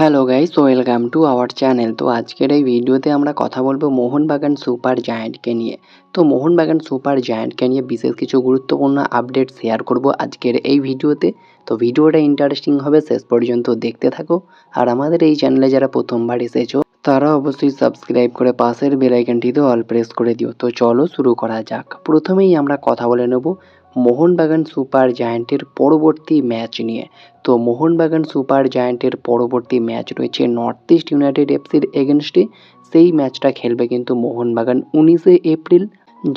Hello guys, welcome to our channel. তো আজকের এই ভিডিওতে আমরা কথা বলবো মোহনবাগান সুপার জায়ান্টকে নিয়ে। তো মোহনবাগান সুপার জায়ান্টকে নিয়ে বিশেষ কিছু গুরুত্বপূর্ণ আপডেট শেয়ার করব আজকের এই ভিডিওতে। তো ভিডিওটা ইন্টারেস্টিং হবে, শেষ পর্যন্ত দেখতে থাকো। আর আমাদের এই চ্যানেলে যারা প্রথমবার এসেছো তারা অবশ্যই সাবস্ক্রাইব করে পাশের বেল আইকনটিতে অল প্রেস করে দিও। তো চলো শুরু করা যাক। প্রথমেই আমরা কথা বলে নেব মোহনবাগান সুপার জায়ান্টের পরবর্তী ম্যাচ নিয়ে। তো মোহনবাগান সুপার জায়ান্টের পরবর্তী ম্যাচ রয়েছে নর্থ ইস্ট ইউনাইটেড এফসির এগেনস্টে। সেই ম্যাচটা খেলবে কিন্তু মোহনবাগান 19শে এপ্রিল,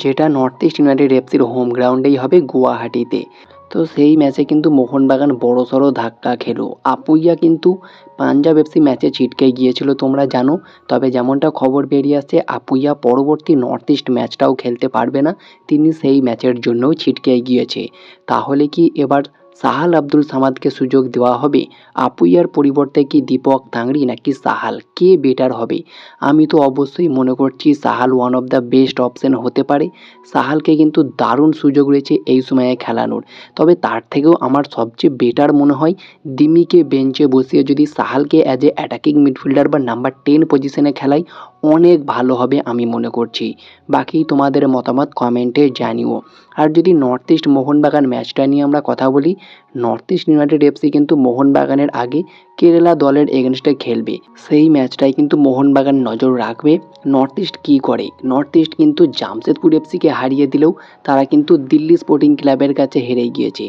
যেটা নর্থ ইস্ট ইউনাইটেড এফসির হোম গ্রাউন্ডেই হবে, গুয়াহাটিতে। তো সেই ম্যাচে কিন্তু মোহনবাগান বড়সড় ধাক্কা খেলো। আপুইয়া কিন্তু পাঞ্জাব এফসি ম্যাচে ছিটকে গিয়েছিল, তোমরা জানো। তবে যেমনটা খবর বেরিয়ে আসছে, আপুইয়া পরবর্তী নর্থ ইস্ট ম্যাচটাও খেলতে পারবে না, তিনি সেই ম্যাচের জন্যও ছিটকে গিয়েছে। তাহলে কি এবার সাহাল আব্দুল সামাদকে সুযোগ দেওয়া হবে? আপুইয়ার পরিবর্তে কি দীপক তাংড়ি নাকি সাহাল, কে বেটার হবে? আমি তো অবশ্যই মনে করছি Sahal one of the best option হতে পারে। সাহালকে কিন্তু দারুণ সুযোগ রয়েছে এই সময়ে খেলানোর। তবে তার থেকেও আমার সবচেয়ে বেটার মনে হয় দিমিকে বেঞ্চে বসিয়ে যদি সাহালকে অ্যাজ এ অ্যাটাকিং মিডফিল্ডার বা নাম্বার 10 পজিশনে খেলায় অনেক ভালো হবে আমি মনে করছি। বাকি তোমাদের মতামত কমেন্টে জানিও। আর যদি নর্থ ইস্ট মোহনবাগান ম্যাচটা নিয়ে আমরা কথা বলি, নর্থ ইস্ট ইউনাইটেড এফসি কিন্তু মোহনবাগানের আগে কেরালা দলের এগেনস্টে খেলবে। সেই ম্যাচটাই কিন্তু মোহনবাগান নজর রাখবে নর্থ ইস্ট কী করে। নর্থ ইস্ট কিন্তু জামশেদপুর এফসিকে হারিয়ে দিলেও তারা কিন্তু দিল্লি স্পোর্টিং ক্লাবের কাছে হেরে গিয়েছে।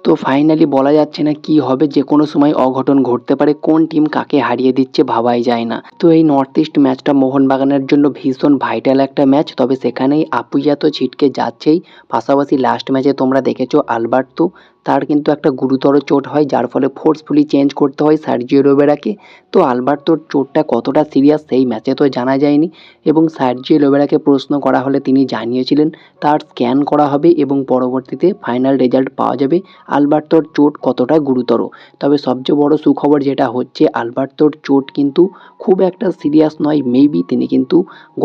তো ফাইনালি বলা যাচ্ছে না কি হবে, যে কোনো সময় অঘটন ঘটতে পারে, কোন টিম কাকে হারিয়ে দিচ্ছে ভাবাই যায় না। তো এই নর্থ ইস্ট ম্যাচটা মোহনবাগানের জন্য ভীষণ ভাইটাল একটা ম্যাচ। তবে সেখানেই আপুইয়া তো ছিটকে যাচ্ছেই, পাশাপাশি লাস্ট ম্যাচে তোমরা দেখেছো আলবার্তো, তার কিন্তু একটা গুরুতর চোট হয়, যার ফলে ফোর্সফুলি চেঞ্জ করতে হয় সার্জিও রোবেরাকে। তো আলবার্তোর চোটটা কতটা সিরিয়াস সেই ম্যাচে তো জানা যায়নি, এবং সার্জিও রোবেরাকে প্রশ্ন করা হলে তিনি জানিয়েছিলেন তার স্ক্যান করা হবে এবং পরবর্তীতে ফাইনাল রেজাল্ট পাওয়া যাবে আলবার্তোর চোট কতটা গুরুতর। তবে সবচেয়ে বড় সুখবর যেটা হচ্ছে, আলবার্তোর চোট কিন্তু খুব একটা সিরিয়াস নয়। মেবি তিনি কিন্তু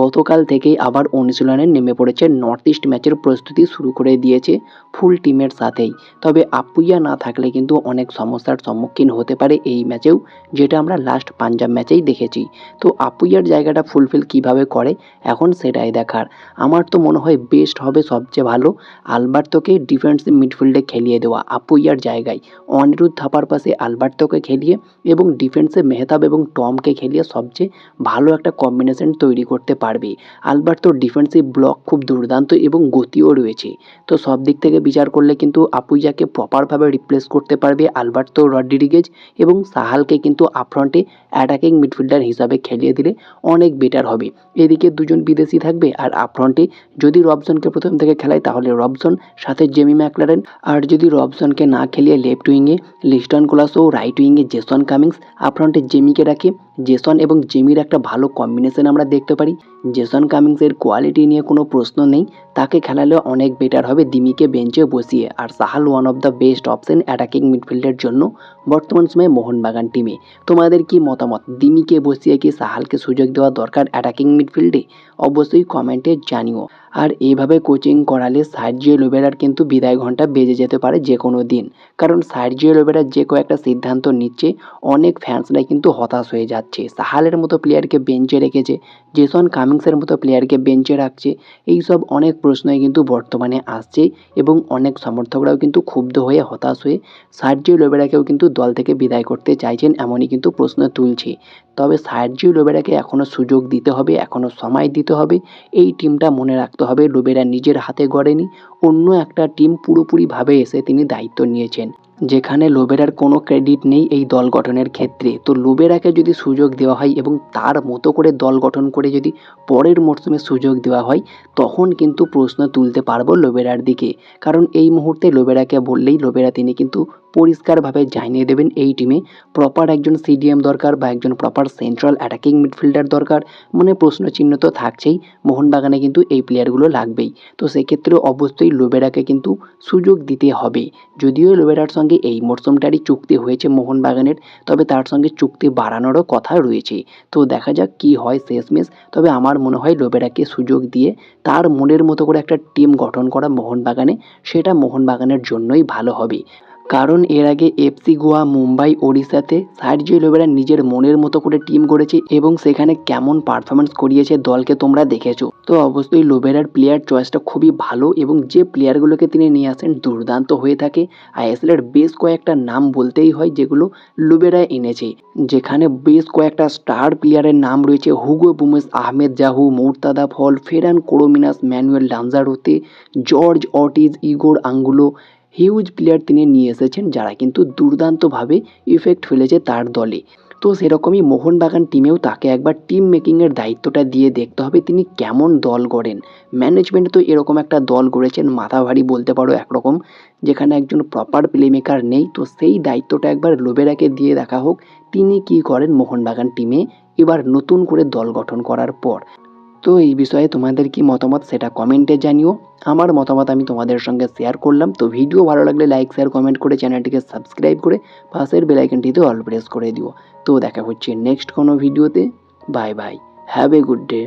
গতকাল থেকেই আবার অনুশীলনে নেমে পড়েছে, নর্থ ইস্ট ম্যাচের প্রস্তুতি শুরু করে দিয়েছে ফুল টিমের সাথেই। তবে আপুইয়া না থাকলে কিন্তু অনেক সমস্যার সম্মুখীন হতে পারে এই ম্যাচেও, যেটা আমরা লাস্ট পাঞ্জাব ম্যাচেই দেখেছি। তো আপুইয়ার জায়গাটা ফুলফিল কিভাবে করে এখন সেটাই দেখার। আমার তো মনে হয় বেস্ট হবে, সবচেয়ে ভালো আলবার্তোকে ডিফেন্সিভ মিডফিল্ডে খেলিয়ে দেওয়া আপুইয়ার জায়গায়। অনিরুদ্ধ থাপার পাশে আলবার্তোকে খেলিয়ে এবং ডিফেন্সে মেহতাব এবং টমকে খেলিয়ে সবচেয়ে ভালো একটা কম্বিনেশন তৈরি করতে পারবে। আলবার্তোর ডিফেন্সিভ ব্লক খুব দুর্দান্ত এবং গতিও রয়েছে। তো সব দিক থেকে বিচার করলে কিন্তু আপুইয়াকে প্রপারভাবে রিপ্লেস করতে পারবে আলবার্তো রড্রিগেজ, এবং সাহালকে কিন্তু আপফ্রন্টে অ্যাটাকিং মিডফিল্ডার হিসাবে খেলিয়ে দিলে অনেক বেটার হবে। এদিকে দুজন বিদেশি থাকবে, আর আপফ্রন্টে যদি রবসনকে প্রথম থেকে খেলায় তাহলে রবসন, সাথে জেমি ম্যাকলারেন। আর যদি রবসনকে না খেলিয়ে লেফট উইংয়ে লিস্টন কোলাসো, রাইট উইংয়ে জেসন কামিংস, আপফ্রন্টে জেমিকে রাখে, জেসন এবং জেমির একটা ভালো কম্বিনেশন আমরা দেখতে পারি। জেসন কামিংসের কোয়ালিটি নিয়ে কোনো প্রশ্ন নেই, তাকে খেলালে অনেক বেটার হবে দিমিকে বেঞ্চে বসিয়ে। আর Sahal one of the best option attacking মিডফিল্ডের জন্য বর্তমান সময়ে মোহনবাগান টিমে। তোমাদের কি মতামত? দিমিকে বসিয়ে কি সাহালকে সুযোগ দেওয়া দরকার অ্যাটাকিং মিডফিল্ডে? অবশ্যই কমেন্টে জানিও। আর এইভাবে কোচিং করালে সার্জিও রোবেরার কিন্তু বিদায় ঘন্টা বেজে যেতে পারে যে কোনো দিন। কারণ সার্জিও রোবেরার যে কয়েকটা সিদ্ধান্ত নিচ্ছে, অনেক ফ্যান্সরাই কিন্তু হতাশ হয়ে যাচ্ছে। সাহালের মতো প্লেয়ারকে বেঞ্চে রেখেছে, জেসন কামিংসের মতো প্লেয়ারকে বেঞ্চে রাখছে, এইসব অনেক প্রশ্নই কিন্তু বর্তমানে আসছে, এবং অনেক সমর্থকরাও কিন্তু ক্ষুব্ধ হয়ে হতাশ হয়ে সার্জিও রোবেরাকেও কিন্তু দল থেকে বিদায় করতে চাইছেন, এমনই কিন্তু প্রশ্ন তুলছে। তবে সার্জিও রোবেরাকে এখনও সুযোগ দিতে হবে, এখনও সময় দিতে হবে। এই টিমটা মনে রাখতে হবে রোবেরা নিজের হাতে গড়েনি, অন্য একটা টিম পুরোপুরিভাবে এসে তিনি দায়িত্ব নিয়েছেন, যেখানে লোবেরার কোনো ক্রেডিট নেই এই দল গঠনের ক্ষেত্রে। তো লোবেরাকে যদি সুযোগ দেওয়া হয় এবং তার মতো করে দল গঠন করে যদি পরের মরশুমে সুযোগ দেওয়া হয়, তখন কিন্তু প্রশ্ন তুলতে পারবো লোবেরার দিকে। কারণ এই মুহূর্তে লোবেরাকে বললেই লোবেরা তিনি কিন্তু পরিষ্কারভাবে জানিয়ে দেবেন এই টিমে প্রপার একজন সিডিএম দরকার বা একজন প্রপার সেন্ট্রাল অ্যাটাকিং মিডফিল্ডার দরকার। মানে প্রশ্নচিহ্ন তো থাকছেই, মোহনবাগানে কিন্তু এই প্লেয়ারগুলো লাগবেই। তো সেক্ষেত্রে অবশ্যই লোবেরাকে কিন্তু সুযোগ দিতে হবে। যদিও লোবেরার সঙ্গে এই মরশুমটারই চুক্তি হয়েছে মোহনবাগানের, তবে তার সঙ্গে চুক্তি বাড়ানোরও কথা রয়েছে। তো দেখা যাক কি হয় শেষমেশ। তবে আমার মনে হয় লোবেরাকে সুযোগ দিয়ে তার মনের মতো করে একটা টিম গঠন করা মোহনবাগানে, সেটা মোহনবাগানের জন্যই ভালো হবে। কারণ এর আগে এফসি গোয়া, মুম্বাই, ওড়িশাতে সার্জিও লোবেরা নিজের মনের মতো করে টিম গড়েছে এবং সেখানে কেমন পারফরমেন্স করিয়েছে দলকে তোমরা দেখেছো। তো অবশ্যই লোবেরার প্লেয়ার চয়েসটা খুবই ভালো এবং যে প্লেয়ারগুলোকে তিনি নিয়ে আসেন দুর্দান্ত হয়ে থাকে। আইএসএলের বেশ কয়েকটা নাম বলতেই হয় যেগুলো লোবেরা এনেছে, যেখানে বেশ কয়েকটা স্টার প্লেয়ারের নাম রয়েছে: Hugo Boumous, Ahmed Jahouh, Mourtada Fall, Ferran Corominas, Manuel Lanzarote, Jorge Ortiz, Igor Angulo. Huge player তিনি নিয়ে এসেছেন যারা কিন্তু দুর্দান্তভাবে ইফেক্ট ফেলেছে তার দলে। তো সেরকমই মোহনবাগান টিমেও তাকে একবার টিম মেকিংয়ের দায়িত্বটা দিয়ে দেখতে হবে তিনি কেমন দল গড়েন। ম্যানেজমেন্ট তো এরকম একটা দল গড়েছেন মাথা ভারী বলতে পারো একরকম, যেখানে একজন প্রপার প্লে মেকার নেই। তো সেই দায়িত্বটা একবার লোবেরাকে দিয়ে দেখা হোক তিনি কি করেন মোহনবাগান টিমে এবার নতুন করে দল গঠন করার পর। তো এই বিষয়ে তোমাদের কি মতামত সেটা কমেন্টে জানিও। আমার মতামত আমি তোমাদের সঙ্গে শেয়ার করলাম। তো ভিডিও ভালো লাগলে লাইক, শেয়ার, কমেন্ট করে চ্যানেলটিকে সাবস্ক্রাইব করে পাশের বেল আইকনটিতে অল প্রেস করে দিও। তো দেখা হচ্ছে নেক্সট কোনো ভিডিওতে। Bye bye, have a good day.